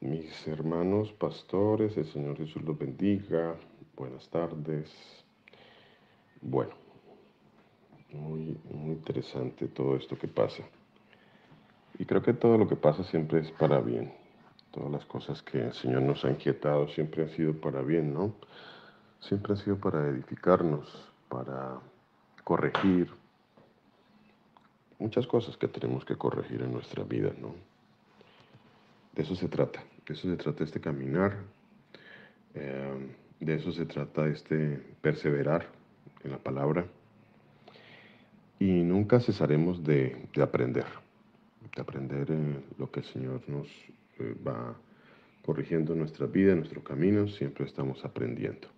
Mis hermanos pastores, el Señor Jesús los bendiga. Buenas tardes. Bueno, muy interesante todo esto que pasa. Y creo que todo lo que pasa siempre es para bien. Todas las cosas que el Señor nos ha inquietado siempre han sido para bien, ¿no? Siempre han sido para edificarnos, para corregir muchas cosas que tenemos que corregir en nuestra vida, ¿no? De eso se trata. De eso se trata este caminar. De eso se trata este perseverar en la palabra. Y nunca cesaremos de aprender lo que el Señor nos va corrigiendo en nuestra vida, en nuestro camino, siempre estamos aprendiendo.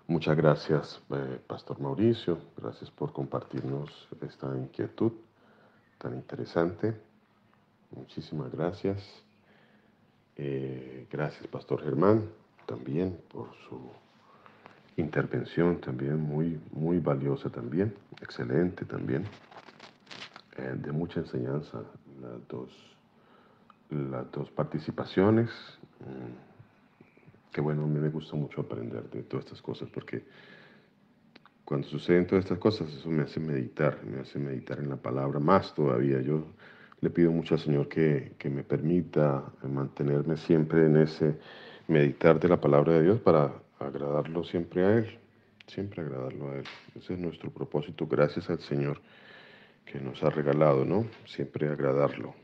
Muchas gracias, Pastor Mauricio, gracias por compartirnos esta inquietud tan interesante. Muchísimas gracias. Gracias, Pastor Germán, también por su intervención, también muy valiosa también, excelente también. De mucha enseñanza las dos participaciones. Que bueno, a mí me gusta mucho aprender de todas estas cosas porque cuando suceden todas estas cosas, eso me hace meditar en la palabra más todavía. Yo le pido mucho al Señor que me permita mantenerme siempre en ese meditar de la palabra de Dios para agradarlo siempre a Él, siempre agradarlo a Él. Ese es nuestro propósito, gracias al Señor que nos ha regalado, ¿no? Siempre agradarlo.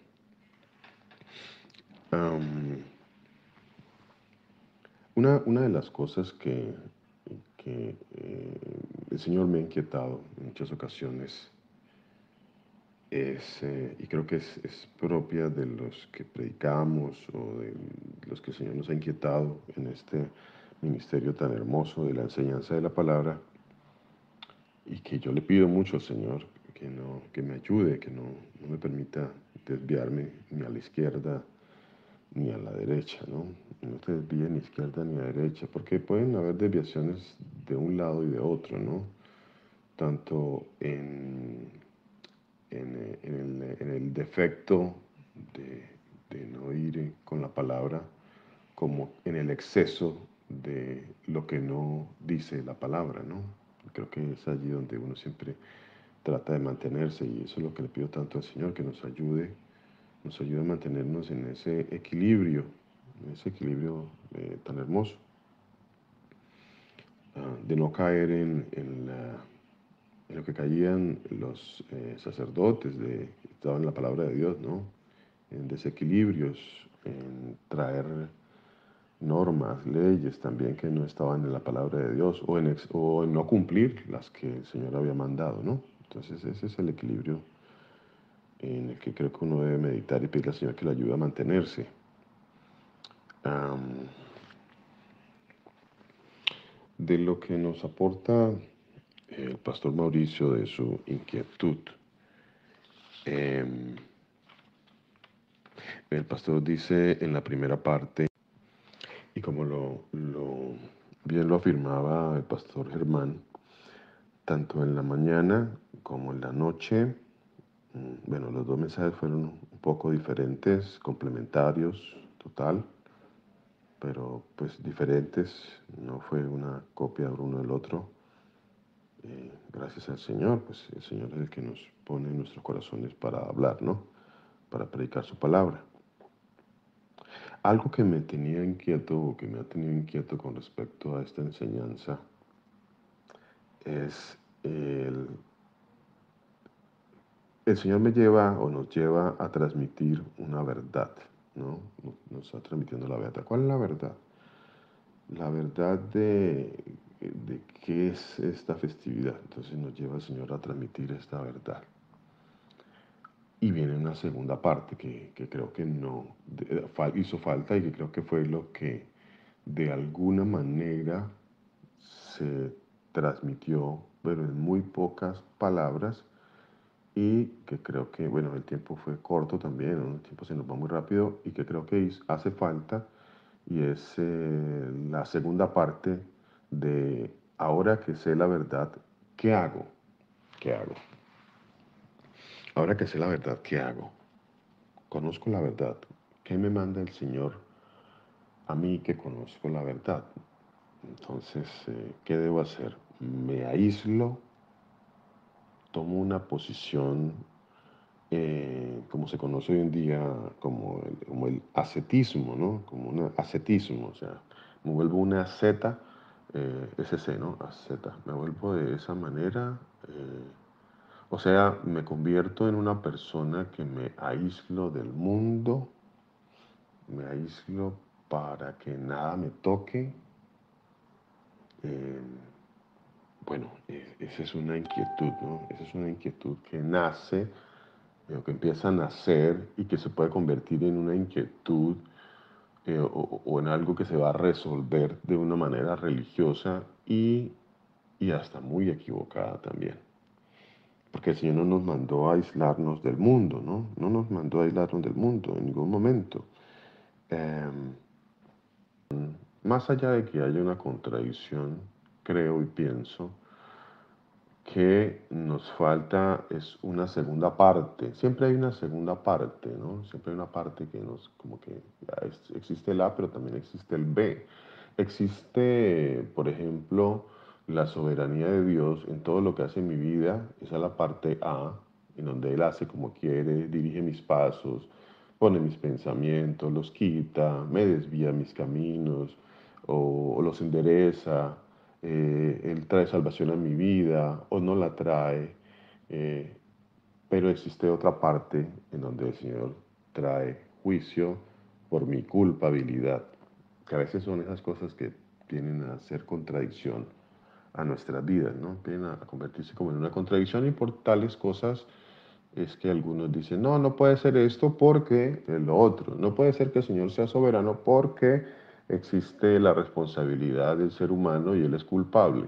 Um, una de las cosas que el Señor me ha inquietado en muchas ocasiones y creo que es propia de los que predicamos o de los que el Señor nos ha inquietado en este ministerio tan hermoso de la enseñanza de la palabra, y que yo le pido mucho al Señor que me ayude, que no me permita desviarme ni a la izquierda ni a la derecha, ¿no? No te desvíes ni a izquierda ni a derecha, porque pueden haber desviaciones de un lado y de otro, ¿no? Tanto en el defecto de no ir con la palabra, como en el exceso de lo que no dice la palabra, ¿no? Creo que es allí donde uno siempre trata de mantenerse, y eso es lo que le pido tanto al Señor, que nos ayude a mantenernos en ese equilibrio tan hermoso, de no caer en lo que caían los sacerdotes, estaban en la palabra de Dios, ¿no? En desequilibrios, en traer normas, leyes también que no estaban en la palabra de Dios, o en no cumplir las que el Señor había mandado, ¿no? Entonces ese es el equilibrio en el que creo que uno debe meditar y pedirle al Señor que le ayude a mantenerse. Um, de lo que nos aporta el pastor Mauricio de su inquietud. Eh, el pastor dice en la primera parte, y como bien lo afirmaba el pastor Germán, tanto en la mañana como en la noche, bueno, los dos mensajes fueron un poco diferentes, complementarios, total, pero pues diferentes, no fue una copia de uno del otro. Gracias al Señor, pues el Señor es el que nos pone en nuestros corazones para hablar, ¿no? Para predicar su palabra. Algo que me tenía inquieto o que me ha tenido inquieto con respecto a esta enseñanza es el Señor me lleva o nos lleva a transmitir una verdad, ¿no? Nos está transmitiendo la verdad. ¿Cuál es la verdad? La verdad de qué es esta festividad. Entonces nos lleva el Señor a transmitir esta verdad. Y viene una segunda parte que creo que no hizo falta, y que creo que fue lo que de alguna manera se transmitió, pero en muy pocas palabras, y que creo que, bueno, el tiempo fue corto también, ¿no? El tiempo se nos va muy rápido, y que creo que hace falta, y es la segunda parte de ahora que sé la verdad, ¿qué hago? ¿Qué hago? Ahora que sé la verdad, ¿qué hago? Conozco la verdad, ¿Qué me manda el Señor a mí que conozco la verdad? Entonces, ¿qué debo hacer? ¿Me aíslo? ¿Tomo una posición, como se conoce hoy en día, como el ascetismo, ¿no? Como un ascetismo, o sea, me vuelvo una asceta, SC, ¿no? Asceta. Me vuelvo de esa manera, o sea, me convierto en una persona que me aíslo del mundo, me aíslo para que nada me toque. Eh, bueno, esa es una inquietud, ¿no? Esa es una inquietud que nace, o que empieza a nacer y que se puede convertir en una inquietud, o en algo que se va a resolver de una manera religiosa y hasta muy equivocada también. Porque el Señor no nos mandó a aislarnos del mundo, ¿no? No nos mandó a aislarnos del mundo en ningún momento. Em, Más allá de que haya una contradicción, creo y pienso que nos falta es una segunda parte. Siempre hay una segunda parte, ¿no? Siempre hay una parte que nos, como que existe el A, pero también existe el B. Existe, por ejemplo, la soberanía de Dios en todo lo que hace en mi vida. Esa es la parte A, en donde Él hace como quiere, dirige mis pasos, pone mis pensamientos, los quita, me desvía mis caminos o los endereza. Él trae salvación a mi vida o no la trae, eh, pero existe otra parte en donde el Señor trae juicio por mi culpabilidad, que a veces son esas cosas que vienen a ser contradicción a nuestras vidas, ¿no? Vienen a convertirse como en una contradicción y por tales cosas es que algunos dicen, no, no puede ser esto porque es lo otro, no puede ser que el Señor sea soberano porque existe la responsabilidad del ser humano y Él es culpable.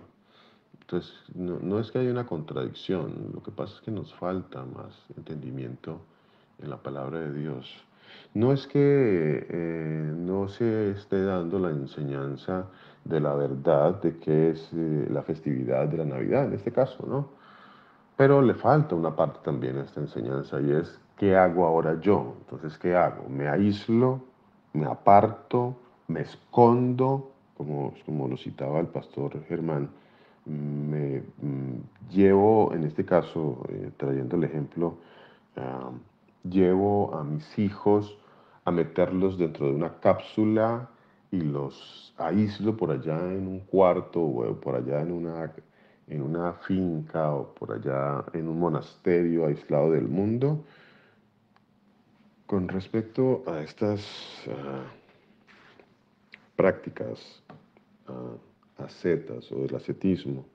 Entonces, no es que haya una contradicción, lo que pasa es que nos falta más entendimiento en la palabra de Dios. No es que no se esté dando la enseñanza de la verdad de qué es la festividad de la Navidad, en este caso, ¿no? Pero le falta una parte también a esta enseñanza y es, ¿qué hago ahora yo? Entonces, ¿qué hago? ¿Me aíslo? ¿Me aparto? ¿Me escondo? Como lo citaba el pastor Germán, me llevo, en este caso, trayendo el ejemplo, ah, llevo a mis hijos a meterlos dentro de una cápsula y los aíslo por allá en un cuarto o por allá en una finca o por allá en un monasterio aislado del mundo. Con respecto a estas prácticas ascetas o del ascetismo,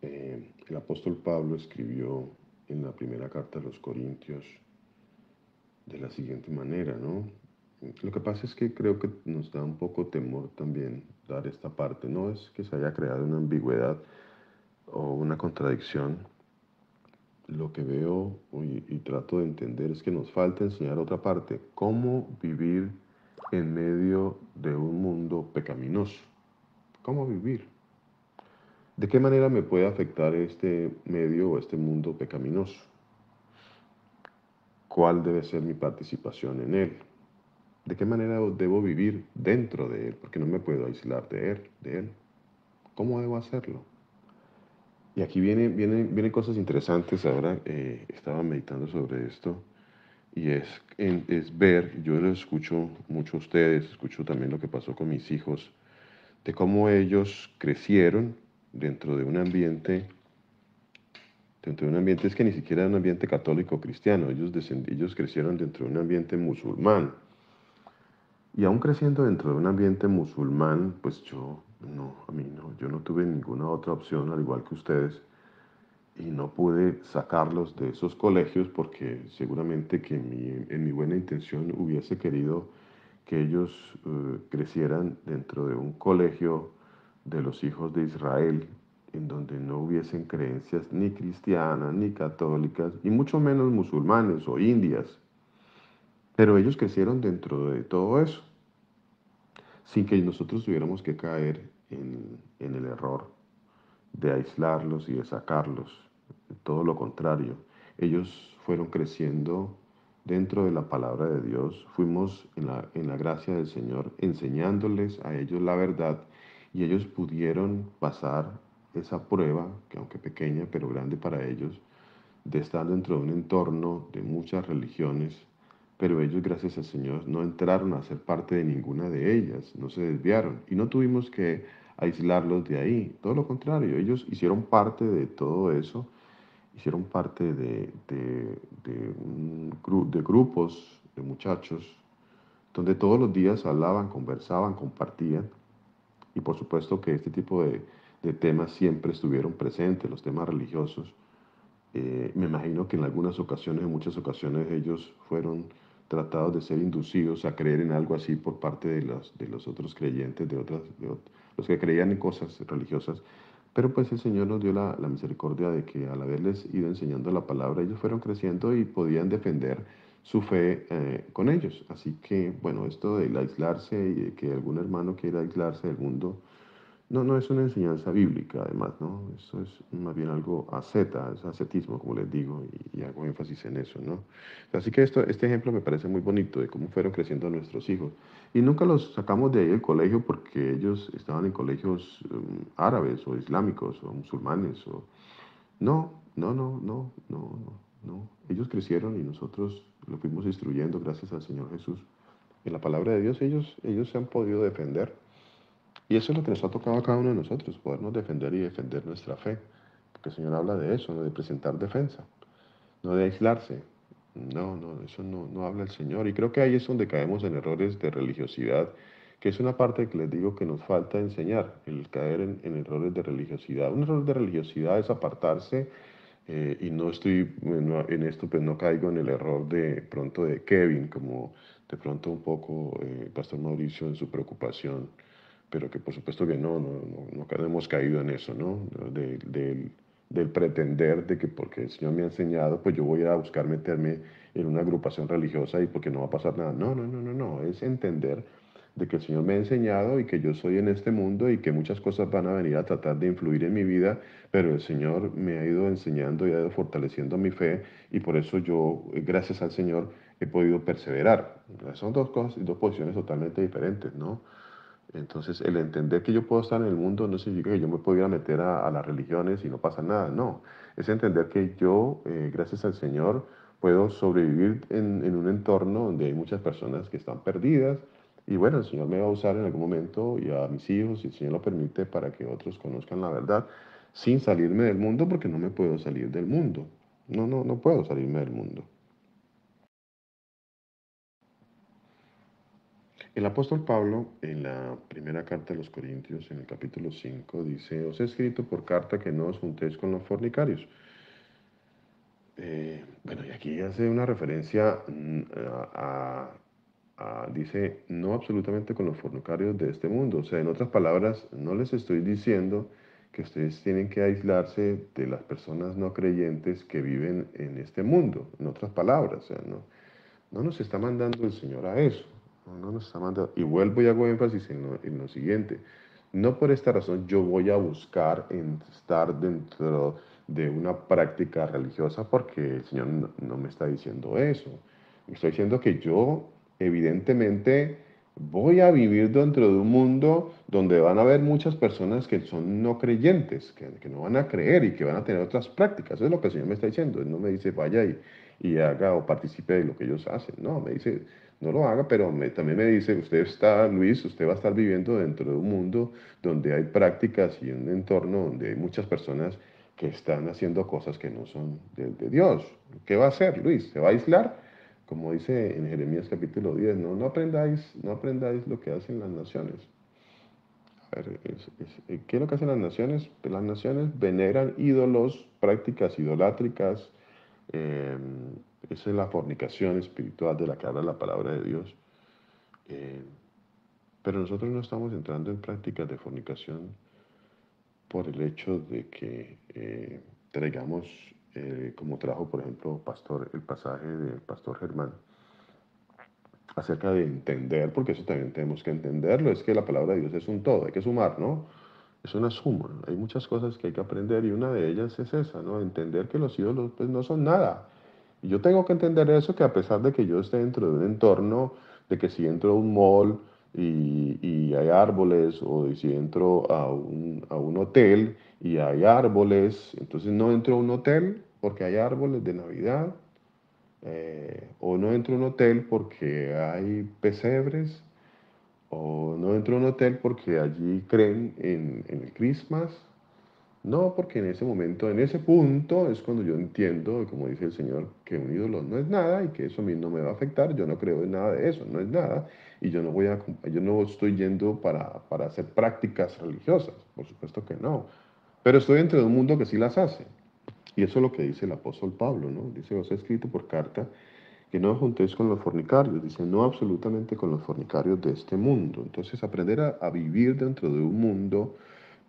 el apóstol Pablo escribió en la primera carta a los Corintios de la siguiente manera, ¿no? Lo que pasa es que creo que nos da un poco temor también dar esta parte. No es que se haya creado una ambigüedad o una contradicción. Lo que veo y trato de entender es que nos falta enseñar otra parte. Cómo vivir en medio de un mundo pecaminoso. ¿Cómo vivir? ¿De qué manera me puede afectar este medio o este mundo pecaminoso? ¿Cuál debe ser mi participación en él? ¿De qué manera debo vivir dentro de él? Porque no me puedo aislar de él. ¿Cómo debo hacerlo? Y aquí vienen cosas interesantes ahora. Estaba meditando sobre esto y es ver, yo lo escucho mucho a ustedes, escucho también lo que pasó con mis hijos, de cómo ellos crecieron dentro de un ambiente, es que ni siquiera era un ambiente católico cristiano, ellos crecieron dentro de un ambiente musulmán. Y aún creciendo dentro de un ambiente musulmán, pues yo no tuve ninguna otra opción, al igual que ustedes, y no pude sacarlos de esos colegios porque seguramente que en mi buena intención hubiese querido que ellos crecieran dentro de un colegio de los hijos de Israel, en donde no hubiesen creencias ni cristianas, ni católicas, y mucho menos musulmanes o indias. Pero ellos crecieron dentro de todo eso, sin que nosotros tuviéramos que caer en el error de aislarlos y de sacarlos. Todo lo contrario, ellos fueron creciendo dentro de la palabra de Dios, fuimos en la gracia del Señor enseñándoles a ellos la verdad y ellos pudieron pasar esa prueba, que aunque pequeña, pero grande para ellos, de estar dentro de un entorno de muchas religiones, pero ellos, gracias al Señor, no entraron a ser parte de ninguna de ellas, no se desviaron y no tuvimos que aislarlos de ahí, todo lo contrario, ellos hicieron parte de todo eso, hicieron parte de grupos de muchachos donde todos los días hablaban, conversaban, compartían y por supuesto que este tipo de temas siempre estuvieron presentes, los temas religiosos. Me imagino que en algunas ocasiones, en muchas ocasiones, ellos fueron tratados de ser inducidos a creer en algo así por parte de los otros creyentes, los que creían en cosas religiosas. Pero pues el Señor nos dio la misericordia de que al haberles ido enseñando la palabra, ellos fueron creciendo y podían defender su fe con ellos. Así que, bueno, esto del aislarse y de que algún hermano quiera aislarse del mundo, no, no es una enseñanza bíblica, además, ¿no? Eso es más bien algo asceta, es ascetismo, como les digo, y hago énfasis en eso, ¿no? Así que este ejemplo me parece muy bonito de cómo fueron creciendo nuestros hijos. Y nunca los sacamos de ahí del colegio porque ellos estaban en colegios árabes o islámicos o musulmanes. No, no, no, no, no, no, no. Ellos crecieron y nosotros los fuimos instruyendo gracias al Señor Jesús. En la palabra de Dios ellos se han podido defender. Y eso es lo que nos ha tocado a cada uno de nosotros, podernos defender y defender nuestra fe. Porque el Señor habla de eso, ¿no? De presentar defensa, no de aislarse. No, no, eso no, no habla el Señor. Y creo que ahí es donde caemos en errores de religiosidad, que es una parte que les digo que nos falta enseñar, el caer en errores de religiosidad. Un error de religiosidad es apartarse, y no estoy en esto, pues no caigo en el error de pronto de Kevin, como de pronto un poco Pastor Mauricio en su preocupación, pero que por supuesto que no hemos caído en eso, ¿no? Del pretender de que porque el Señor me ha enseñado, pues yo voy a buscar meterme en una agrupación religiosa y porque no va a pasar nada. No, no, no, no, no, es entender de que el Señor me ha enseñado y que yo soy en este mundo y que muchas cosas van a venir a tratar de influir en mi vida, pero el Señor me ha ido enseñando y ha ido fortaleciendo mi fe y por eso yo, gracias al Señor, he podido perseverar. Son dos cosas, dos posiciones totalmente diferentes, ¿no? Entonces, el entender que yo puedo estar en el mundo no significa que yo me puedo ir a meter a las religiones y no pasa nada, no. Es entender que yo, gracias al Señor, puedo sobrevivir en un entorno donde hay muchas personas que están perdidas y bueno, el Señor me va a usar en algún momento y a mis hijos, si el Señor lo permite, para que otros conozcan la verdad sin salirme del mundo porque no me puedo salir del mundo. No, no, no puedo salirme del mundo. El apóstol Pablo, en la primera carta de los Corintios, en el capítulo 5 dice, os he escrito por carta que no os juntéis con los fornicarios. Bueno, y aquí hace una referencia dice, no absolutamente con los fornicarios de este mundo. O sea, en otras palabras, no les estoy diciendo que ustedes tienen que aislarse de las personas no creyentes que viven en este mundo. En otras palabras, o sea, no nos está mandando el Señor a eso. No nos está mandando. Y vuelvo y hago énfasis en lo siguiente. No por esta razón yo voy a buscar estar dentro de una práctica religiosa porque el Señor no me está diciendo eso. Me está diciendo que yo evidentemente voy a vivir dentro de un mundo donde van a haber muchas personas que son no creyentes, que no van a creer y que van a tener otras prácticas. Eso es lo que el Señor me está diciendo. Él no me dice vaya y haga o participe de lo que ellos hacen. No, me dice no lo haga, pero también me dice, usted está, Luis, usted va a estar viviendo dentro de un mundo donde hay prácticas y un entorno donde hay muchas personas que están haciendo cosas que no son de Dios. ¿Qué va a hacer, Luis? ¿Se va a aislar? Como dice en Jeremías capítulo 10, no aprendáis lo que hacen las naciones. A ver, ¿qué es lo que hacen las naciones? Pues las naciones veneran ídolos, prácticas idolátricas. eh, Esa es la fornicación espiritual de la que habla la palabra de Dios. Eh, pero nosotros no estamos entrando en prácticas de fornicación por el hecho de que traigamos, como trajo, por ejemplo, el pasaje del pastor Germán, acerca de entender, porque eso también tenemos que entenderlo, es que la palabra de Dios es un todo, hay que sumar, ¿no? Es una suma, hay muchas cosas que hay que aprender y una de ellas es esa, ¿no? Entender que los ídolos pues no son nada, Y yo tengo que entender eso, que a pesar de que yo esté dentro de un entorno, de que si entro a un mall y hay árboles, o si entro a un hotel y hay árboles, entonces no entro a un hotel porque hay árboles de Navidad, o no entro a un hotel porque hay pesebres, o no entro a un hotel porque allí creen en el Christmas. No, porque en ese momento, en ese punto, es cuando yo entiendo, como dice el Señor, que un ídolo no es nada y que eso a mí no me va a afectar. Yo no creo en nada de eso, no es nada. Y yo no estoy yendo para hacer prácticas religiosas, por supuesto que no. Pero estoy dentro de un mundo que sí las hace. Y eso es lo que dice el apóstol Pablo, ¿no? Dice, os he escrito por carta que no os juntéis con los fornicarios. Dice, no absolutamente con los fornicarios de este mundo. Entonces, aprender a vivir dentro de un mundo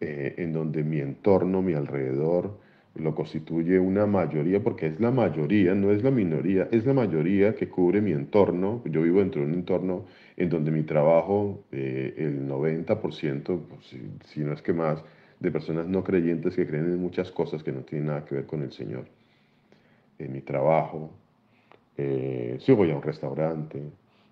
en donde mi entorno, mi alrededor, lo constituye una mayoría, porque es la mayoría, no es la minoría, es la mayoría que cubre mi entorno. Yo vivo dentro de un entorno en donde mi trabajo, el 90%, pues, si no es que más, de personas no creyentes que creen en muchas cosas que no tienen nada que ver con el Señor. En mi trabajo, si voy a un restaurante,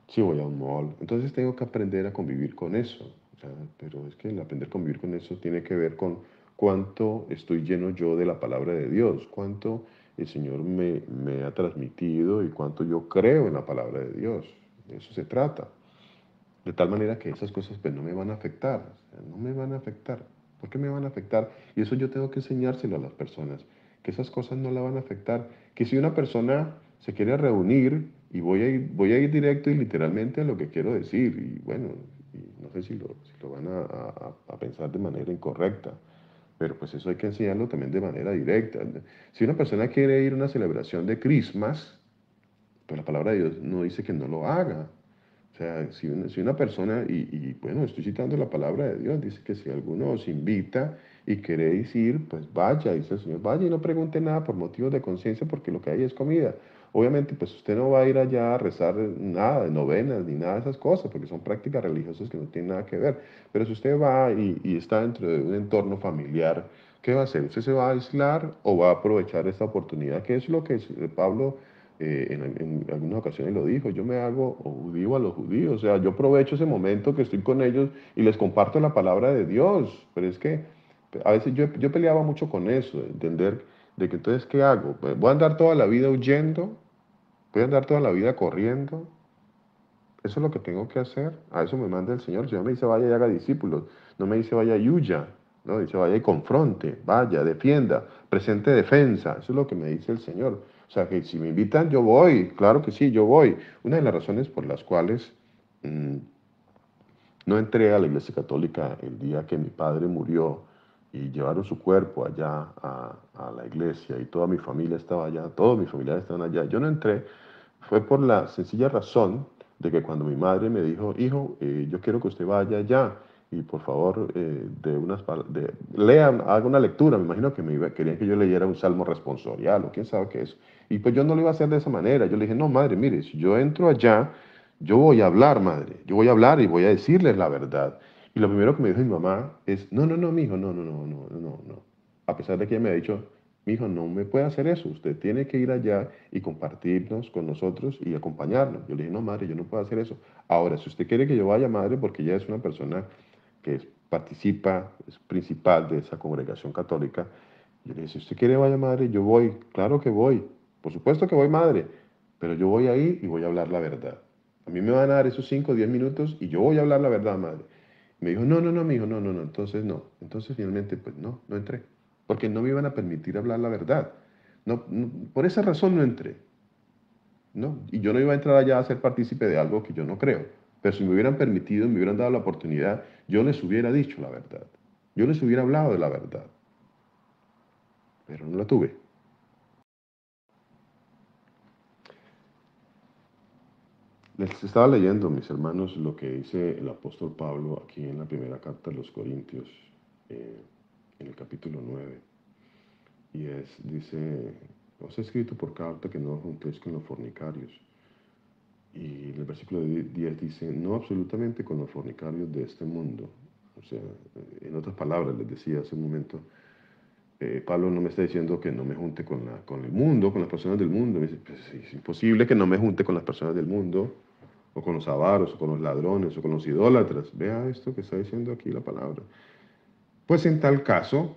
si voy a un mall, entonces tengo que aprender a convivir con eso. O sea, pero es que el aprender a convivir con eso tiene que ver con cuánto estoy lleno yo de la palabra de Dios, cuánto el Señor me ha transmitido y cuánto yo creo en la palabra de Dios. De eso se trata. De tal manera que esas cosas pues no me van a afectar, o sea, no me van a afectar. ¿Por qué me van a afectar? Y eso yo tengo que enseñárselo a las personas, que esas cosas no la van a afectar. Que si una persona se quiere reunir y voy a ir directo y literalmente a lo que quiero decir, y bueno, y no sé si lo van a pensar de manera incorrecta, pero pues eso hay que enseñarlo también de manera directa. Si una persona quiere ir a una celebración de Christmas, pues la palabra de Dios no dice que no lo haga. O sea, si una persona, bueno, estoy citando la palabra de Dios, dice que si alguno os invita y queréis ir, pues vaya, dice el Señor, vaya y no pregunte nada por motivos de conciencia, porque lo que hay es comida. Obviamente, pues usted no va a ir allá a rezar nada de novenas ni nada de esas cosas, porque son prácticas religiosas que no tienen nada que ver. Pero si usted va y está dentro de un entorno familiar, ¿qué va a hacer? ¿Usted se va a aislar o va a aprovechar esta oportunidad? ¿Qué es lo que Pablo en algunas ocasiones lo dijo? Yo me hago judío a los judíos, o sea, yo aprovecho ese momento que estoy con ellos y les comparto la palabra de Dios, pero es que a veces yo peleaba mucho con eso, de entender de que entonces, ¿qué hago? Pues, ¿voy a andar toda la vida huyendo? ¿Voy a andar toda la vida corriendo? Eso es lo que tengo que hacer. A eso me manda el Señor. El Señor me dice, vaya y haga discípulos. No me dice, vaya y huya. No, dice, vaya y confronte. Vaya, defienda. Presente defensa. Eso es lo que me dice el Señor. O sea, que si me invitan, yo voy. Claro que sí, yo voy. Una de las razones por las cuales mmm, no entré a la iglesia católica el día que mi padre murió y llevaron su cuerpo allá a la iglesia y toda mi familia estaba allá, todos mis familiares estaban allá. Yo no entré, fue por la sencilla razón de que cuando mi madre me dijo, hijo, yo quiero que usted vaya allá y por favor lea, haga una lectura, me imagino que querían que yo leyera un salmo responsorial o quién sabe qué es. Y pues yo no lo iba a hacer de esa manera. Yo le dije, no, madre, mire, si yo entro allá, yo voy a hablar, madre, yo voy a hablar y voy a decirles la verdad. Y lo primero que me dijo mi mamá es, no, no, no, mijo, no, no, no, no, no, no. A pesar de que ella me ha dicho, mijo, no me puede hacer eso, usted tiene que ir allá y compartirnos con nosotros y acompañarnos. Yo le dije, no, madre, yo no puedo hacer eso. Ahora, si usted quiere que yo vaya, madre, porque ella es una persona participa, es principal de esa congregación católica, yo le dije, si usted quiere vaya, madre, yo voy, claro que voy, por supuesto que voy, madre, pero yo voy ahí y voy a hablar la verdad. A mí me van a dar esos 5 o 10 minutos y yo voy a hablar la verdad, madre. Y me dijo, no, no, no, mi hijo, no, no, no, entonces no. Entonces finalmente, pues no, no entré, porque no me iban a permitir hablar la verdad. No, por esa razón no entré, ¿no? Y yo no iba a entrar allá a ser partícipe de algo que yo no creo. Pero si me hubieran permitido, me hubieran dado la oportunidad, yo les hubiera dicho la verdad. Yo les hubiera hablado de la verdad, pero no la tuve. Les estaba leyendo, mis hermanos, lo que dice el apóstol Pablo aquí en la primera carta de los Corintios, eh, en el capítulo 9. Dice, os he escrito por carta que no os juntéis con los fornicarios. Y el versículo 10 dice, no absolutamente con los fornicarios de este mundo. O sea, en otras palabras, les decía hace un momento, Pablo no me está diciendo que no me junte con el mundo, con las personas del mundo. Me dice, pues, es imposible que no me junte con las personas del mundo, o con los avaros, o con los ladrones, o con los idólatras. Vea esto que está diciendo aquí la palabra. Pues en tal caso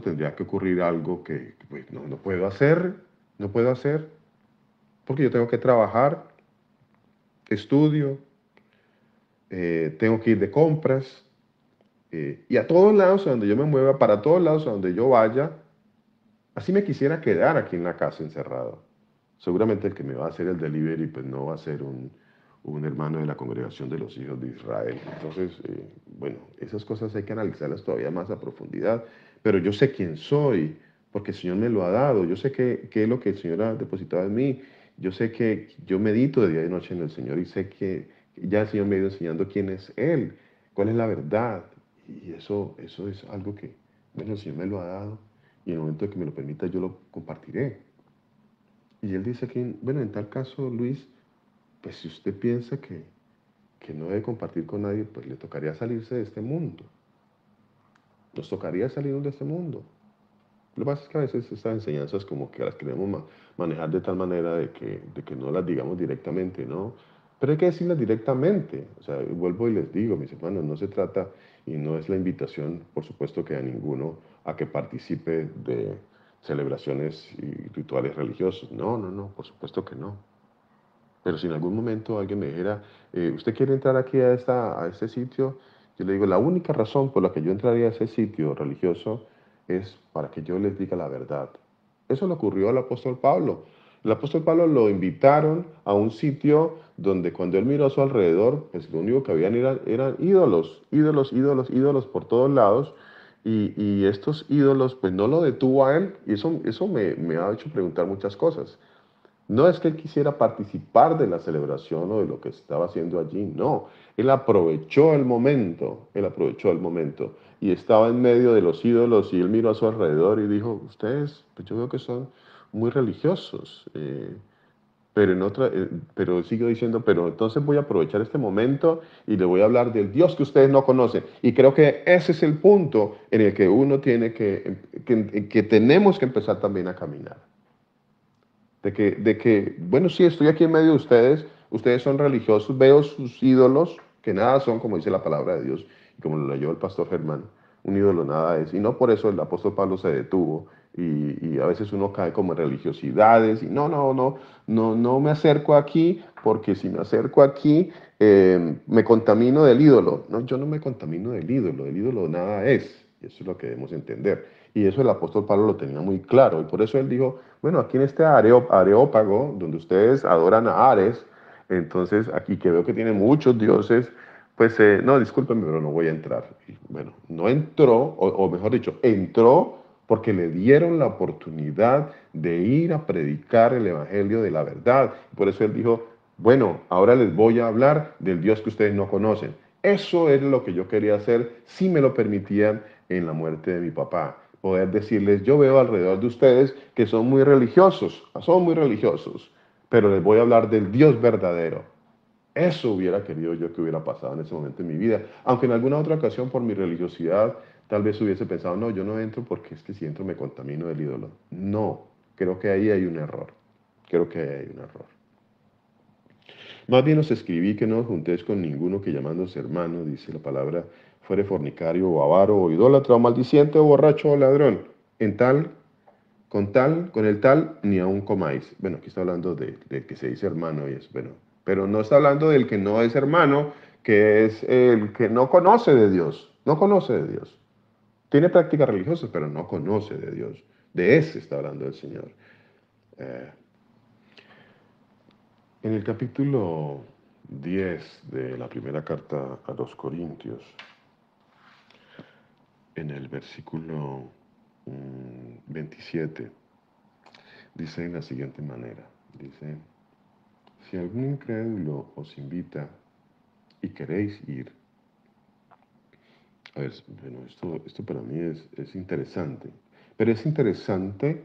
tendría que ocurrir algo que pues, no puedo hacer, no puedo hacer, porque yo tengo que trabajar, estudio, tengo que ir de compras, y a todos lados a donde yo me mueva, para todos lados a donde yo vaya, así me quisiera quedar aquí en la casa encerrado. Seguramente el que me va a hacer el delivery pues no va a ser un hermano de la congregación de los hijos de Israel. Entonces, bueno, esas cosas hay que analizarlas todavía más a profundidad, pero yo sé quién soy, porque el Señor me lo ha dado, yo sé qué es lo que el Señor ha depositado en mí, yo sé que yo medito de día y de noche en el Señor y sé que ya el Señor me ha ido enseñando quién es Él, cuál es la verdad, y eso es algo que, bueno, el Señor me lo ha dado y en el momento que me lo permita yo lo compartiré. Y él dice que, bueno, en tal caso, Luis, pues si usted piensa que no debe compartir con nadie, pues le tocaría salirse de este mundo. Nos tocaría salirnos de este mundo. Lo que pasa es que a veces estas enseñanzas como que las queremos manejar de tal manera de que no las digamos directamente, ¿no? Pero hay que decirlas directamente. O sea, vuelvo y les digo, mis hermanos, no se trata y no es la invitación, por supuesto que a ninguno, a que participe de celebraciones y rituales religiosos. No, no, no, por supuesto que no. Pero si en algún momento alguien me dijera, ¿usted quiere entrar aquí a este sitio? Yo le digo, la única razón por la que yo entraría a ese sitio religioso es para que yo les diga la verdad. Eso le ocurrió al apóstol Pablo. El apóstol Pablo lo invitaron a un sitio donde cuando él miró a su alrededor, pues lo único que habían eran ídolos, ídolos, ídolos, ídolos por todos lados. Y estos ídolos, pues no lo detuvo a él. Y eso me ha hecho preguntar muchas cosas. No es que él quisiera participar de la celebración o de lo que estaba haciendo allí, no. Él aprovechó el momento y estaba en medio de los ídolos y él miró a su alrededor y dijo, ustedes, pues yo veo que son muy religiosos, pero siguió diciendo, pero entonces voy a aprovechar este momento y le voy a hablar del Dios que ustedes no conocen. Y creo que ese es el punto en el que uno tiene que tenemos que empezar también a caminar. Bueno, sí, estoy aquí en medio de ustedes, ustedes son religiosos, veo sus ídolos, que nada son, como dice la palabra de Dios, y como lo leyó el pastor Germán, un ídolo nada es, y no por eso el apóstol Pablo se detuvo, y a veces uno cae como en religiosidades, y no me acerco aquí, porque si me acerco aquí, me contamino del ídolo. No, yo no me contamino del ídolo nada es, y eso es lo que debemos entender. Y eso el apóstol Pablo lo tenía muy claro, y por eso él dijo, bueno, aquí en este Areópago, donde ustedes adoran a Ares, entonces aquí que veo que tiene muchos dioses, pues no, discúlpenme, pero no voy a entrar. Y, bueno, no entró, o mejor dicho, entró porque le dieron la oportunidad de ir a predicar el Evangelio de la verdad. Por eso él dijo, bueno, ahora les voy a hablar del Dios que ustedes no conocen. Eso es lo que yo quería hacer si me lo permitían en la muerte de mi papá. Poder decirles, yo veo alrededor de ustedes que son muy religiosos, pero les voy a hablar del Dios verdadero. Eso hubiera querido yo que hubiera pasado en ese momento en mi vida. Aunque en alguna otra ocasión por mi religiosidad tal vez hubiese pensado, no, yo no entro porque es que si entro me contamino del ídolo. No, creo que ahí hay un error. Creo que ahí hay un error. Más bien os escribí que no os juntéis con ninguno que llamándose hermano, dice la palabra, fuere fornicario o avaro o idólatra o maldiciente o borracho o ladrón. En tal, con el tal, ni aun comáis. Bueno, aquí está hablando de que se dice hermano y es, bueno, pero no está hablando del que no es hermano, que es el que no conoce de Dios, no conoce de Dios. Tiene prácticas religiosas, pero no conoce de Dios. De ese está hablando el Señor. Eh, En el capítulo 10 de la primera carta a los Corintios, en el versículo 27, dice de la siguiente manera, dice, si algún incrédulo os invita y queréis ir, a ver, bueno, esto para mí es interesante, pero es interesante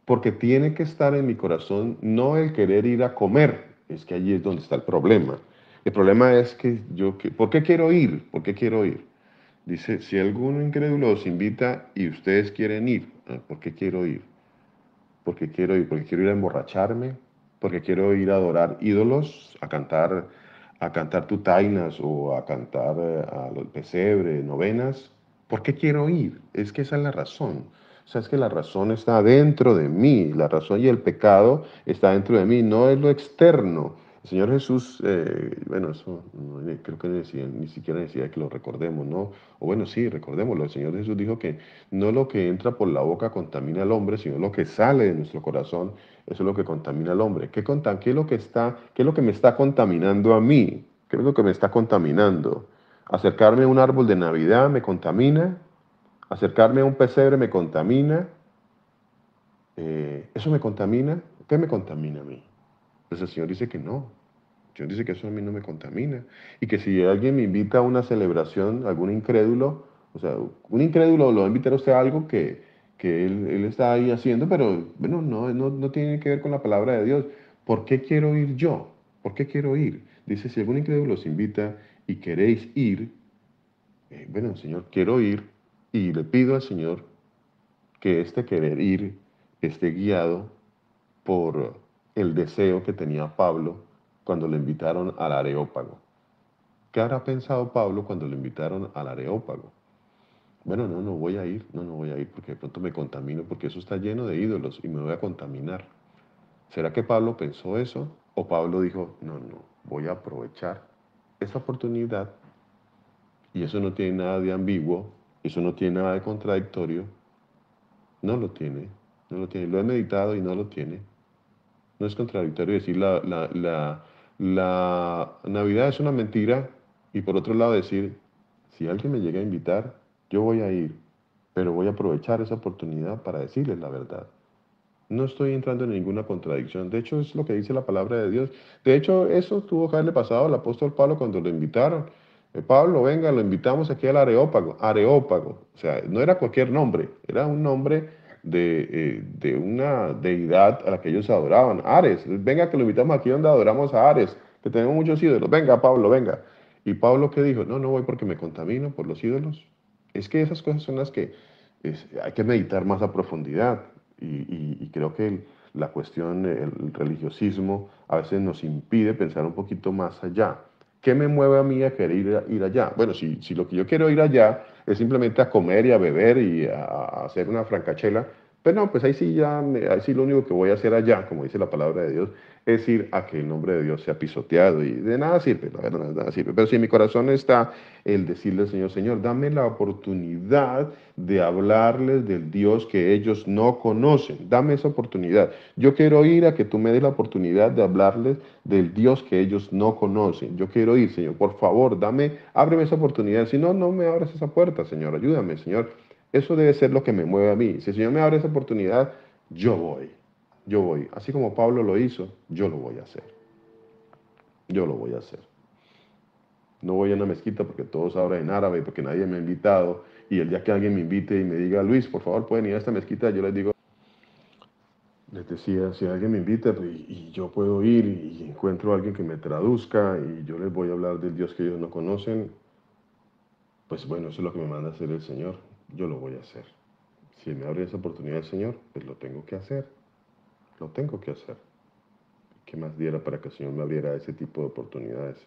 porque tiene que estar en mi corazón no el querer ir a comer, es que allí es donde está el problema. El problema es que ¿por qué quiero ir? ¿Por qué quiero ir? Dice, si alguno incrédulo os invita y ustedes quieren ir, ¿por qué quiero ir? Porque quiero ir, porque quiero ir a emborracharme, porque quiero ir a adorar ídolos, a cantar tutainas o a cantar a los pesebre, novenas. ¿Por qué quiero ir? Es que esa es la razón. O sea, es que la razón está dentro de mí, la razón y el pecado está dentro de mí, no es lo externo. El Señor Jesús, bueno, eso creo que ni siquiera decía que lo recordemos, ¿no? O bueno, sí, recordémoslo. El Señor Jesús dijo que no lo que entra por la boca contamina al hombre, sino lo que sale de nuestro corazón, eso es lo que contamina al hombre. ¿Qué es lo que qué es lo que me está contaminando a mí? ¿Qué es lo que me está contaminando? Acercarme a un árbol de Navidad me contamina, acercarme a un pesebre me contamina, ¿eso me contamina? ¿Qué me contamina a mí? Pues el Señor dice que no. El Señor dice que eso a mí no me contamina. Y que si alguien me invita a una celebración, algún incrédulo, o sea, un incrédulo lo va a invitar a usted a algo que él está ahí haciendo, pero bueno, no tiene que ver con la palabra de Dios. ¿Por qué quiero ir yo? ¿Por qué quiero ir? Dice, si algún incrédulo os invita y queréis ir, bueno, Señor, quiero ir y le pido al Señor que este querer ir esté guiado por el deseo que tenía Pablo cuando lo invitaron al Areópago. ¿Qué habrá pensado Pablo cuando lo invitaron al Areópago? Bueno, no voy a ir, no voy a ir porque de pronto me contamino, porque eso está lleno de ídolos y me voy a contaminar. ¿Será que Pablo pensó eso? ¿O Pablo dijo, voy a aprovechar esta oportunidad y eso no tiene nada de ambiguo, eso no tiene nada de contradictorio? No lo tiene, no lo tiene. Lo he meditado y no lo tiene. No es contradictorio decir la Navidad es una mentira y por otro lado decir, si alguien me llega a invitar, yo voy a ir, pero voy a aprovechar esa oportunidad para decirles la verdad. No estoy entrando en ninguna contradicción. De hecho, es lo que dice la palabra de Dios. De hecho, eso tuvo que haberle pasado al apóstol Pablo cuando lo invitaron. Pablo, venga, lo invitamos aquí al Areópago. Areópago. O sea, no era cualquier nombre, era un nombre de una deidad a la que ellos adoraban. Ares. Venga, que lo invitamos aquí donde adoramos a Ares, que tenemos muchos ídolos. Venga, Pablo, venga. Y Pablo, ¿qué dijo? No voy porque me contamino por los ídolos. Es que esas cosas son las que hay que meditar más a profundidad. Y creo que la cuestión, el religiosismo, a veces nos impide pensar un poquito más allá. ¿Qué me mueve a mí a querer ir allá? Bueno, si lo que yo quiero ir allá es simplemente a comer y a beber y a hacer una francachela, pues no, pues ahí sí ahí sí lo único que voy a hacer allá, como dice la palabra de Dios, es ir a que el nombre de Dios sea pisoteado y de nada sirve, la verdad, de nada sirve. Pero si en mi corazón está el decirle al Señor, Señor, dame la oportunidad de hablarles del Dios que ellos no conocen. Dame esa oportunidad. Yo quiero ir a que tú me des la oportunidad de hablarles del Dios que ellos no conocen. Yo quiero ir, Señor. Por favor, ábreme esa oportunidad. Si no, no me abras esa puerta, Señor. Ayúdame, Señor. Eso debe ser lo que me mueve a mí. Si el Señor me abre esa oportunidad, yo voy. Yo voy. Así como Pablo lo hizo, yo lo voy a hacer. Yo lo voy a hacer. No voy a una mezquita porque todos hablan en árabe, porque nadie me ha invitado. Y el día que alguien me invite y me diga, Luis, por favor, pueden ir a esta mezquita, yo les digo, les decía, si alguien me invita pues, y yo puedo ir y encuentro a alguien que me traduzca y yo les voy a hablar del Dios que ellos no conocen, pues bueno, eso es lo que me manda a hacer el Señor. Yo lo voy a hacer. Si me abre esa oportunidad el Señor, pues lo tengo que hacer. Lo tengo que hacer. ¿Qué más diera para que el Señor me abriera ese tipo de oportunidades?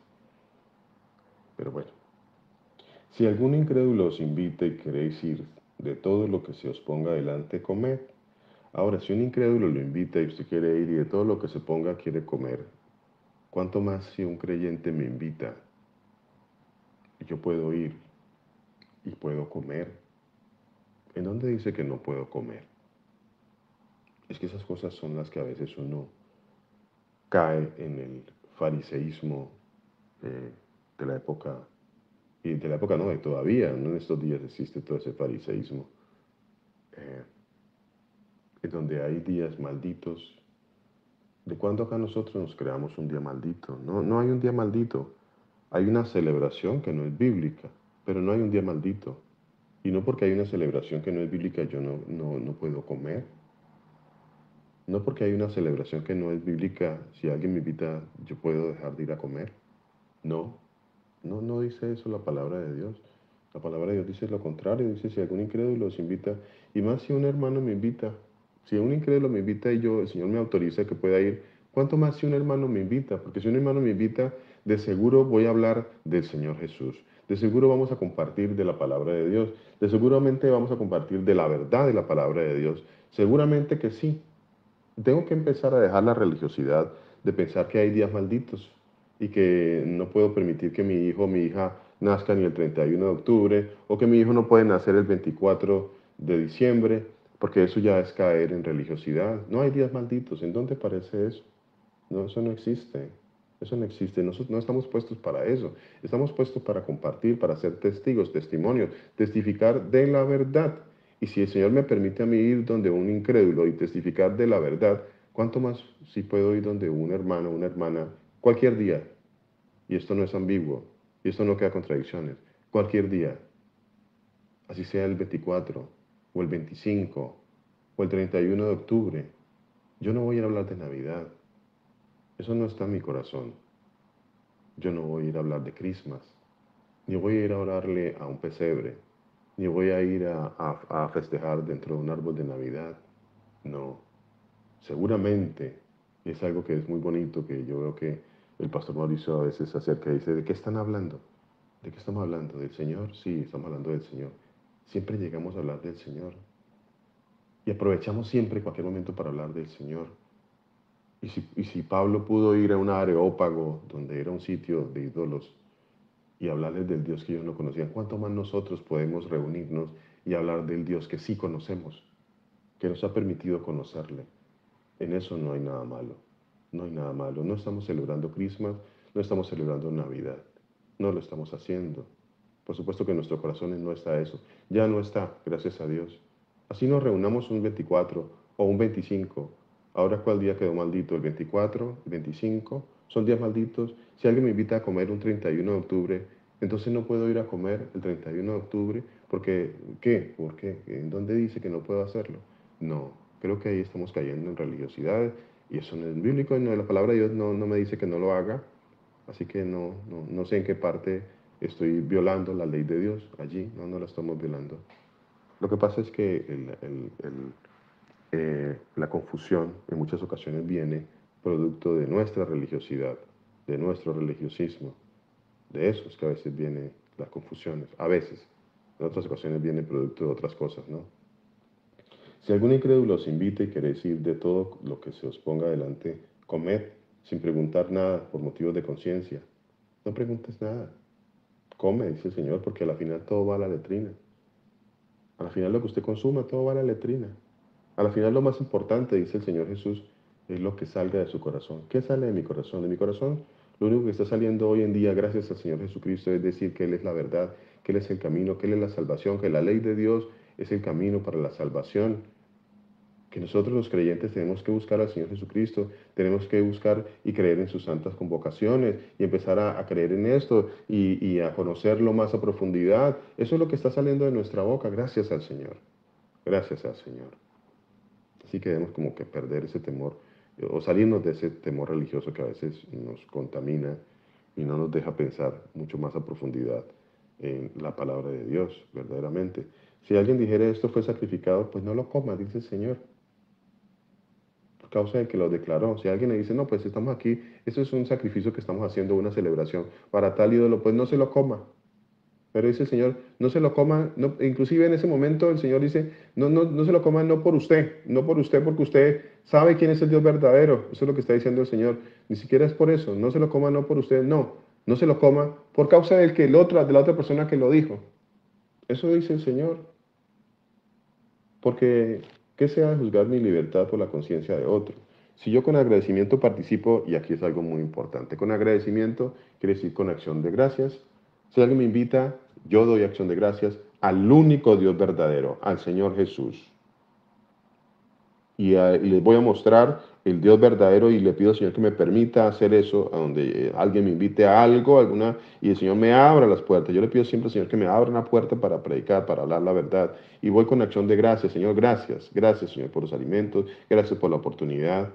Pero bueno. Si algún incrédulo os invita y queréis ir, de todo lo que se os ponga delante, comed. Ahora, si un incrédulo lo invita y usted quiere ir y de todo lo que se ponga quiere comer, ¿cuánto más si un creyente me invita y yo puedo ir y puedo comer? ¿En dónde dice que no puedo comer? Es que esas cosas son las que a veces uno cae en el fariseísmo eh, de la época, y de la época no, de todavía, no en estos días existe todo ese fariseísmo. Eh, en donde hay días malditos. ¿De cuándo acá nosotros nos creamos un día maldito? No hay un día maldito. Hay una celebración que no es bíblica, pero no hay un día maldito. Y no porque hay una celebración que no es bíblica yo no puedo comer. No porque hay una celebración que no es bíblica, si alguien me invita, yo puedo dejar de ir a comer. No, no dice eso la palabra de Dios. La palabra de Dios dice lo contrario, dice si algún incrédulo los invita, y más si un hermano me invita, si un incrédulo me invita y yo, el Señor me autoriza que pueda ir, ¿cuánto más si un hermano me invita? Porque si un hermano me invita, de seguro voy a hablar del Señor Jesús, de seguro vamos a compartir de la palabra de Dios, de seguramente vamos a compartir de la verdad de la palabra de Dios, seguramente que sí. Tengo que empezar a dejar la religiosidad de pensar que hay días malditos y que no puedo permitir que mi hijo o mi hija nazca ni el 31 de octubre o que mi hijo no puede nacer el 24 de diciembre, porque eso ya es caer en religiosidad. No hay días malditos. ¿En dónde aparece eso? No, eso no existe. Eso no existe. Nosotros no estamos puestos para eso. Estamos puestos para compartir, para ser testigos, testimonios, testificar de la verdad. Y si el Señor me permite a mí ir donde un incrédulo y testificar de la verdad, ¿cuánto más si puedo ir donde un hermano, una hermana, cualquier día? Y esto no es ambiguo. Y esto no queda contradicciones. Cualquier día, así sea el 24 o el 25 o el 31 de octubre. Yo no voy a ir a hablar de Navidad. Eso no está en mi corazón. Yo no voy a ir a hablar de Christmas, ni voy a ir a orarle a un pesebre, ni voy a ir a festejar dentro de un árbol de Navidad. No, seguramente es algo que es muy bonito, que yo veo que el pastor Mauricio a veces acerca y dice, ¿de qué están hablando? ¿De qué estamos hablando? ¿Del Señor? Sí, estamos hablando del Señor. Siempre llegamos a hablar del Señor y aprovechamos siempre cualquier momento para hablar del Señor. Y si Pablo pudo ir a un Areópago, donde era un sitio de ídolos, y hablarles del Dios que ellos no conocían, ¿cuánto más nosotros podemos reunirnos y hablar del Dios que sí conocemos, que nos ha permitido conocerle? En eso no hay nada malo, no hay nada malo. No estamos celebrando Christmas, no estamos celebrando Navidad, no lo estamos haciendo. Por supuesto que en nuestros corazones no está eso, ya no está, gracias a Dios. Así nos reunamos un 24 o un 25. Ahora, ¿cuál día quedó maldito? ¿El 24, el 25? ¿Son días malditos? Si alguien me invita a comer un 31 de octubre, entonces no puedo ir a comer el 31 de octubre porque, ¿qué? ¿Por qué? ¿En dónde dice que no puedo hacerlo? No, creo que ahí estamos cayendo en religiosidad y eso no es bíblico, no, la palabra de Dios no me dice que no lo haga, así que no sé en qué parte estoy violando la ley de Dios allí, no la estamos violando. Lo que pasa es que la confusión en muchas ocasiones viene producto de nuestra religiosidad, de nuestro religiosismo. De eso es que a veces vienen las confusiones, a veces. En otras ocasiones viene producto de otras cosas, ¿no? Si algún incrédulo os invita y queréis ir de todo lo que se os ponga delante, comed sin preguntar nada por motivos de conciencia. No preguntes nada. Come, dice el Señor, porque a la final todo va a la letrina. A la final lo que usted consuma, todo va a la letrina. A la final lo más importante, dice el Señor Jesús, es lo que salga de su corazón. ¿Qué sale de mi corazón? De mi corazón, lo único que está saliendo hoy en día, gracias al Señor Jesucristo, es decir que Él es la verdad, que Él es el camino, que Él es la salvación, que la ley de Dios es el camino para la salvación, que nosotros los creyentes tenemos que buscar al Señor Jesucristo, tenemos que buscar y creer en sus santas convocaciones y empezar a creer en esto y a conocerlo más a profundidad. Eso es lo que está saliendo de nuestra boca, gracias al Señor, gracias al Señor. Así que debemos como que perder ese temor o salirnos de ese temor religioso que a veces nos contamina y no nos deja pensar mucho más a profundidad en la palabra de Dios, verdaderamente. Si alguien dijera esto fue sacrificado, pues no lo coma, dice el Señor, por causa de que lo declaró. Si alguien le dice, no, pues estamos aquí, eso es un sacrificio que estamos haciendo, una celebración para tal ídolo, pues no se lo coma. Pero dice el Señor, no se lo coma, no, inclusive en ese momento el Señor dice, no se lo coma no por usted, no por usted, porque usted sabe quién es el Dios verdadero. Eso es lo que está diciendo el Señor. Ni siquiera es por eso, no se lo coma no por usted, no se lo coma por causa del que de la otra persona que lo dijo. Eso dice el Señor, porque ¿qué se ha de juzgar mi libertad por la conciencia de otro? Si yo con agradecimiento participo, y aquí es algo muy importante, con agradecimiento quiere decir con acción de gracias. Si alguien me invita, yo doy acción de gracias al único Dios verdadero, al Señor Jesús. Y les voy a mostrar el Dios verdadero y le pido al Señor que me permita hacer eso, a donde alguien me invite a algo, y el Señor me abra las puertas. Yo le pido siempre al Señor que me abra una puerta para predicar, para hablar la verdad. Y voy con acción de gracias, Señor, gracias. Gracias, Señor, por los alimentos, gracias por la oportunidad.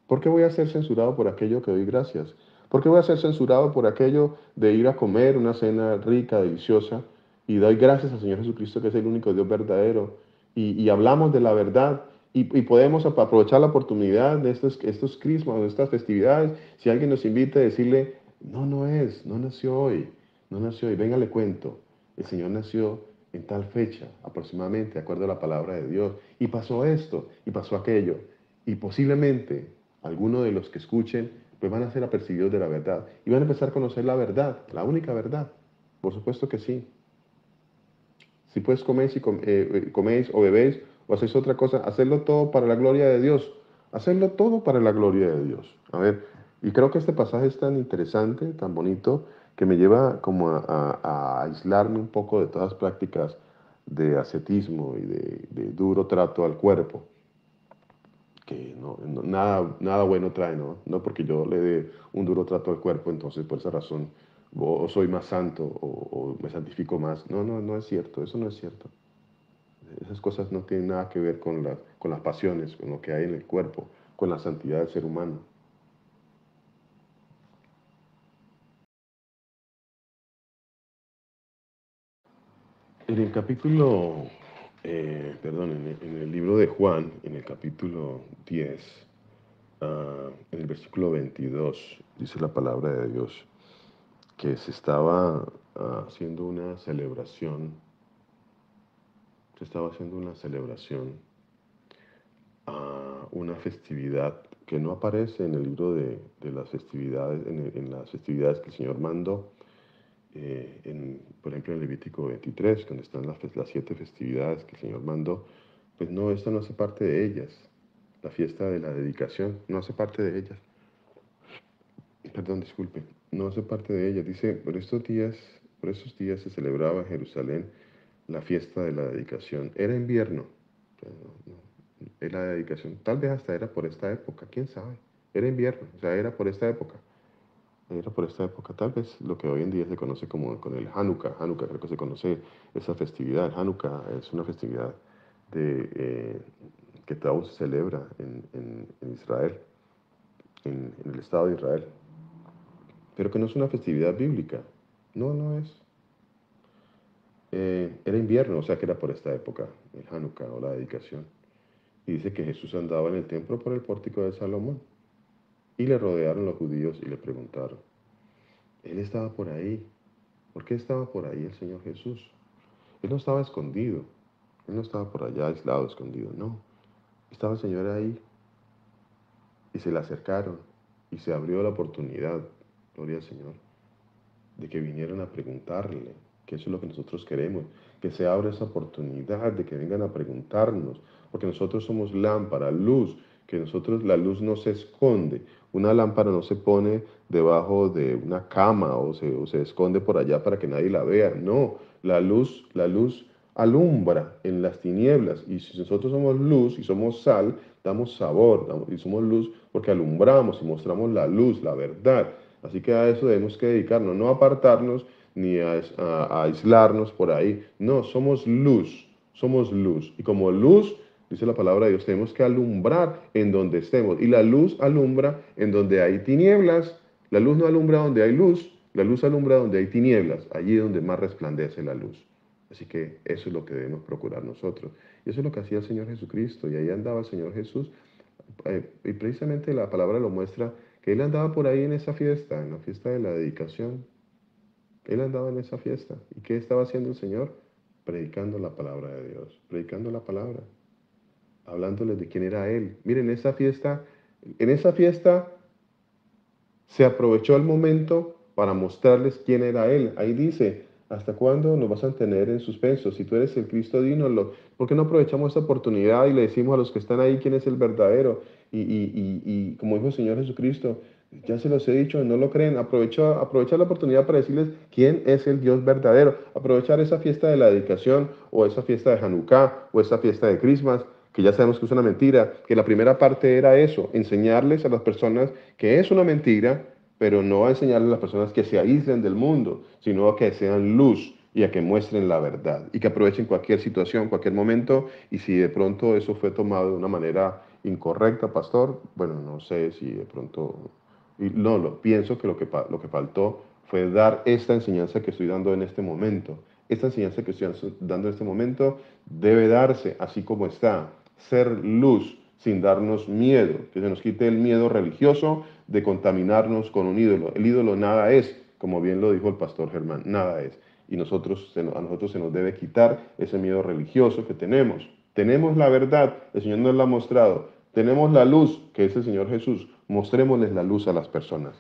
¿Por qué voy a ser censurado por aquello que doy gracias? ¿Por qué voy a ser censurado por aquello de ir a comer una cena rica, deliciosa? Y doy gracias al Señor Jesucristo, que es el único Dios verdadero. Y hablamos de la verdad. Y podemos aprovechar la oportunidad de estos crismas, de estas festividades. Si alguien nos invita a decirle, no, no nació hoy, no nació hoy, venga, le cuento. El Señor nació en tal fecha, aproximadamente, de acuerdo a la palabra de Dios. Y pasó esto, y pasó aquello. Y posiblemente algunos de los que escuchen, pues van a ser apercibidos de la verdad. Y van a empezar a conocer la verdad, la única verdad. Por supuesto que sí. Si pues coméis o bebéis o hacéis otra cosa, hacerlo todo para la gloria de Dios. Hacerlo todo para la gloria de Dios. A ver, y creo que este pasaje es tan interesante, tan bonito, que me lleva como a aislarme un poco de todas las prácticas de ascetismo y de duro trato al cuerpo, que nada bueno trae, ¿no? No porque yo le dé un duro trato al cuerpo, entonces por esa razón o soy más santo o me santifico más. No es cierto, eso no es cierto. Esas cosas no tienen nada que ver con las pasiones, con lo que hay en el cuerpo, con la santidad del ser humano. En el capítulo, perdón, en el libro de Juan, en el capítulo 10, en el versículo 22, dice la palabra de Dios, que se estaba haciendo una celebración, se estaba haciendo una celebración a una festividad que no aparece en el libro de las festividades, en las festividades que el Señor mandó, por ejemplo en Levítico 23, donde están las 7 festividades que el Señor mandó, pues no, esta no hace parte de ellas. La fiesta de la dedicación no hace parte de ellas. Perdón, disculpe, no hace parte de ellas. Dice, por estos días se celebraba en Jerusalén la fiesta de la dedicación. Era invierno. Era la dedicación. Tal vez hasta era por esta época, quién sabe. Era invierno, o sea, era por esta época. Era por esta época, tal vez lo que hoy en día se conoce como con el Hanukkah. Hanukkah, creo que se conoce esa festividad. Hanukkah es una festividad que aún se celebra en Israel, en el Estado de Israel, pero que no es una festividad bíblica. No es. Era invierno, o sea que era por esta época, el Hanukkah o la dedicación. Y dice que Jesús andaba en el templo por el pórtico de Salomón. Y le rodearon los judíos y le preguntaron, Él estaba por ahí. ¿Por qué estaba por ahí el Señor Jesús? Él no estaba escondido. Él no estaba por allá aislado, escondido. No. Estaba el Señor ahí y se le acercaron y se abrió la oportunidad, gloria al Señor, de que vinieran a preguntarle, que eso es lo que nosotros queremos, que se abra esa oportunidad de que vengan a preguntarnos, porque nosotros somos lámpara, luz, que nosotros la luz no se esconde, una lámpara no se pone debajo de una cama o se esconde por allá para que nadie la vea, no, la luz alumbra en las tinieblas y si nosotros somos luz y somos sal, damos sabor y somos luz porque alumbramos y mostramos la luz, la verdad. Así que a eso debemos que dedicarnos, no a apartarnos ni a aislarnos por ahí. No, somos luz, somos luz. Y como luz, dice la palabra de Dios, tenemos que alumbrar en donde estemos. Y la luz alumbra en donde hay tinieblas. La luz no alumbra donde hay luz, la luz alumbra donde hay tinieblas, allí es donde más resplandece la luz. Así que eso es lo que debemos procurar nosotros. Y eso es lo que hacía el Señor Jesucristo. Y ahí andaba el Señor Jesús. Y precisamente la palabra lo muestra que él andaba por ahí en esa fiesta, en la fiesta de la dedicación. Él andaba en esa fiesta. ¿Y qué estaba haciendo el Señor? Predicando la palabra de Dios, predicando la palabra, hablándoles de quién era Él. Miren, en esa fiesta se aprovechó el momento para mostrarles quién era Él. Ahí dice, ¿hasta cuándo nos vas a tener en suspenso? Si tú eres el Cristo, dínoslo. ¿Por qué no aprovechamos esta oportunidad y le decimos a los que están ahí quién es el verdadero? Y como dijo el Señor Jesucristo, ya se los he dicho, no lo creen. Aprovechar la oportunidad para decirles quién es el Dios verdadero. Aprovechar esa fiesta de la dedicación o esa fiesta de Hanukkah o esa fiesta de Christmas, que ya sabemos que es una mentira, que la primera parte era eso, enseñarles a las personas que es una mentira, pero no a enseñarles a las personas que se aíslen del mundo, sino a que sean luz y a que muestren la verdad y que aprovechen cualquier situación, cualquier momento, y si de pronto eso fue tomado de una manera incorrecta, pastor, bueno, no sé si de pronto Y no, pienso que lo que faltó fue dar esta enseñanza que estoy dando en este momento. Esta enseñanza que estoy dando en este momento debe darse así como está. Ser luz sin darnos miedo, que se nos quite el miedo religioso de contaminarnos con un ídolo. El ídolo nada es, como bien lo dijo el pastor Germán, nada es. Y a nosotros se nos debe quitar ese miedo religioso que tenemos. Tenemos la verdad, el Señor nos la ha mostrado. Tenemos la luz, que es el Señor Jesús. Mostrémosles la luz a las personas.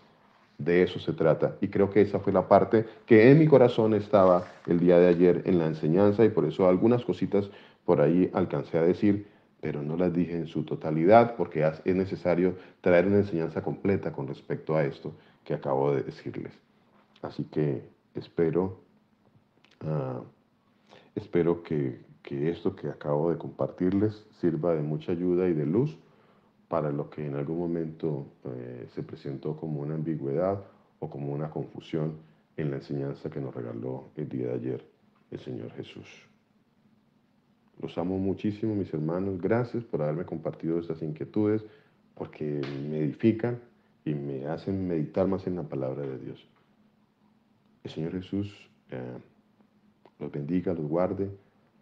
De eso se trata. Y creo que esa fue la parte que en mi corazón estaba el día de ayer en la enseñanza y por eso algunas cositas por ahí alcancé a decir, pero no las dije en su totalidad porque es necesario traer una enseñanza completa con respecto a esto que acabo de decirles. Así que espero, uh, espero que esto que acabo de compartirles sirva de mucha ayuda y de luz para lo que en algún momento se presentó como una ambigüedad o como una confusión en la enseñanza que nos regaló el día de ayer el Señor Jesús. Los amo muchísimo, mis hermanos. Gracias por haberme compartido estas inquietudes, porque me edifican y me hacen meditar más en la palabra de Dios. El Señor Jesús los bendiga, los guarde,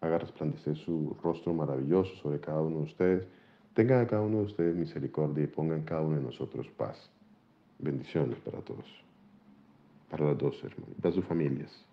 haga resplandecer su rostro maravilloso sobre cada uno de ustedes. Tenga a cada uno de ustedes misericordia y ponga en cada uno de nosotros paz. Bendiciones para todos, para las dos hermanos, para sus familias.